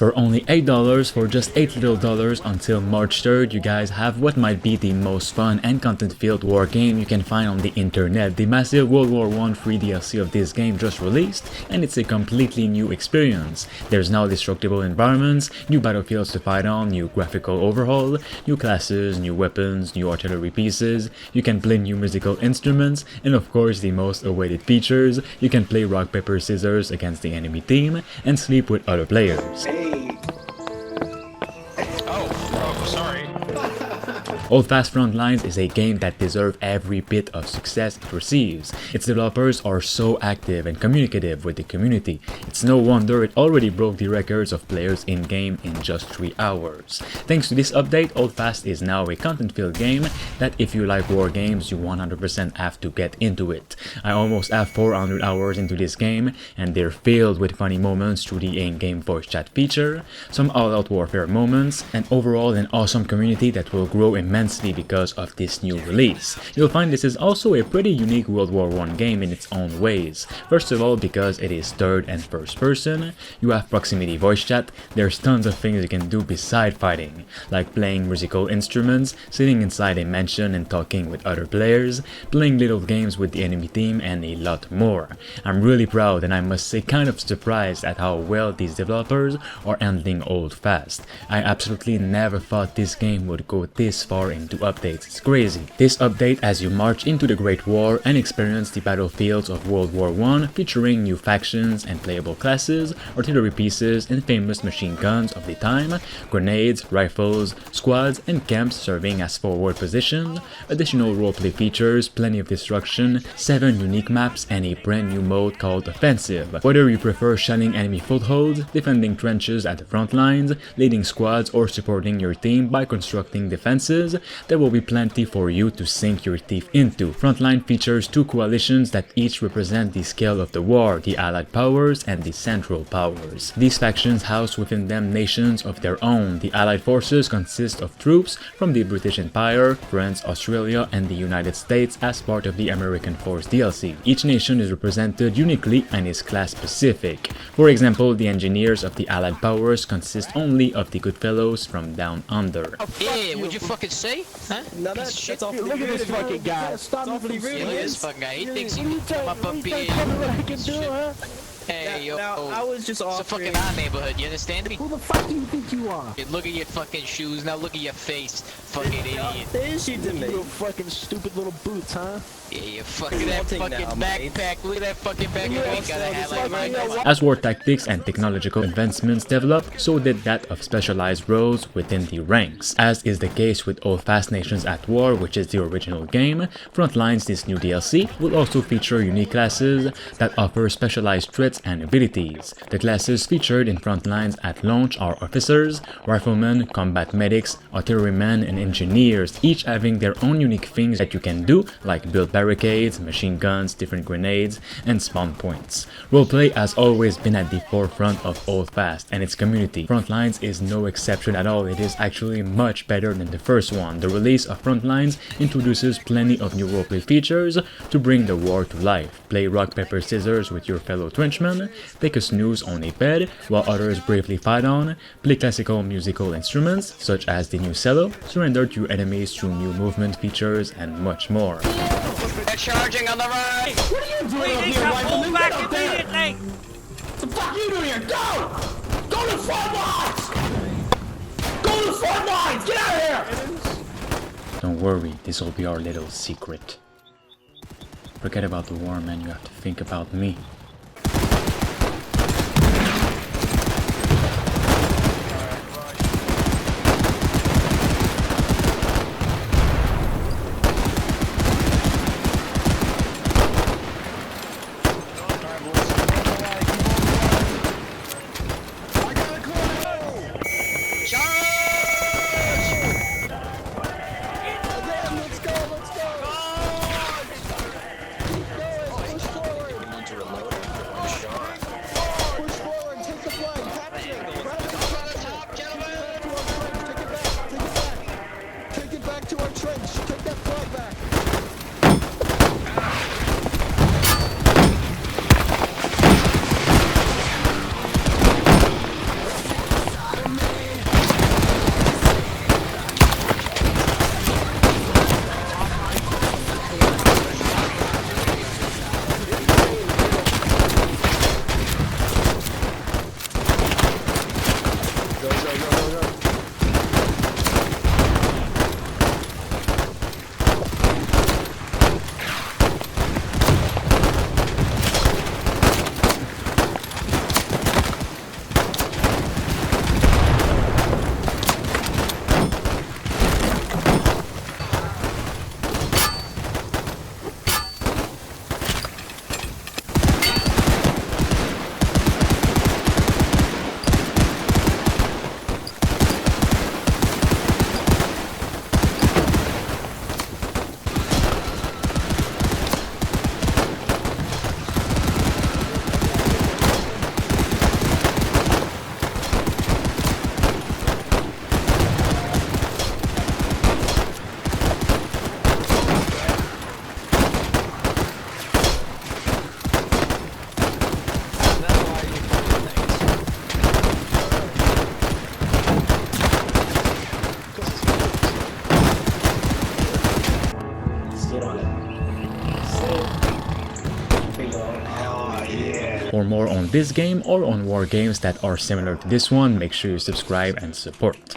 For only $8 for just $8 little dollars until March 3rd, you guys have what might be the most fun and content-filled war game you can find on the internet. The massive World War I free DLC of this game just released, and it's a completely new experience. There's now destructible environments, new battlefields to fight on, new graphical overhaul, new classes, new weapons, new artillery pieces, you can play new musical instruments, and of course the most awaited features, you can play rock paper scissors against the enemy team and sleep with other players. Holdfast Frontlines is a game that deserves every bit of success it receives. Its developers are so active and communicative with the community. It's no wonder it already broke the records of players in-game in just 3 hours. Thanks to this update, Holdfast is now a content-filled game that if you like war games, you 100% have to get into it. I almost have 400 hours into this game, and they're filled with funny moments through the in-game voice chat feature, some all-out warfare moments, and overall an awesome community that will grow immensely because of this new release. You'll find this is also a pretty unique World War I game in its own ways. First of all, because it is third and first person, you have proximity voice chat, there's tons of things you can do beside fighting, like playing musical instruments, sitting inside a mansion and talking with other players, playing little games with the enemy team, and a lot more. I'm really proud and I must say kind of surprised at how well these developers are handling Holdfast. I absolutely never thought this game would go this far into updates. It's crazy. This update as you march into the Great War and experience the battlefields of World War I, featuring new factions and playable classes, artillery pieces and famous machine guns of the time, grenades, rifles, squads and camps serving as forward positions, additional roleplay features, plenty of destruction, 7 unique maps and a brand new mode called Offensive. Whether you prefer shelling enemy footholds, defending trenches at the front lines, leading squads or supporting your team by constructing defenses, there will be plenty for you to sink your teeth into. Frontline features 2 coalitions that each represent the scale of the war, the Allied powers and the Central powers. These factions house within them nations of their own. The Allied forces consist of troops from the British Empire, France, Australia and the United States as part of the American Force DLC. Each nation is represented uniquely and is class specific. For example, the engineers of the Allied powers consist only of the good fellows from down under. Yeah, would you fucking say? Huh? No, that's awfully rude. Look at this fucking guy. Stop me from Yeah, this fucking guy. He thinks he can come up here. what I can do, huh? Hey, yo. Now, I was just It's a fucking our neighborhood, you understand me? Who the fuck do you think you are? Look at your fucking shoes, now look at your face, fucking idiot. There's you to me. Little fucking stupid little boots, huh? Yeah, you fucking that fucking backpack. Look at that fucking backpack you ain't gotta have like right now. As war tactics and technological advancements develop, so did that of specialized roles within the ranks. As is the case with Holdfast Nations at War, which is the original game, Frontlines, this new DLC, will also feature unique classes that offer specialized traits and abilities. The classes featured in Frontlines at launch are officers, riflemen, combat medics, artillerymen, and engineers, each having their own unique things that you can do, like build barricades, machine guns, different grenades, and spawn points. Roleplay has always been at the forefront of Holdfast and its community. Frontlines is no exception at all. It is actually much better than the first one. The release of Frontlines introduces plenty of new roleplay features to bring the war to life. Play rock, paper, scissors with your fellow trenchmen, take a snooze on a bed while others bravely fight on, play classical musical instruments such as the new cello, surrender to your enemies through new movement features, and much more. They're charging on the right! What are you doing We up need here, to rifleman? pull Get back up there! immediately! What the fuck are you doing here? Go! Go to the front lines! Go to the front lines! Get out of here! Don't worry, this will be our little secret. Forget about the war, man, you have to think about me. Let's go! For more on this game or on war games that are similar to this one, make sure you subscribe and support.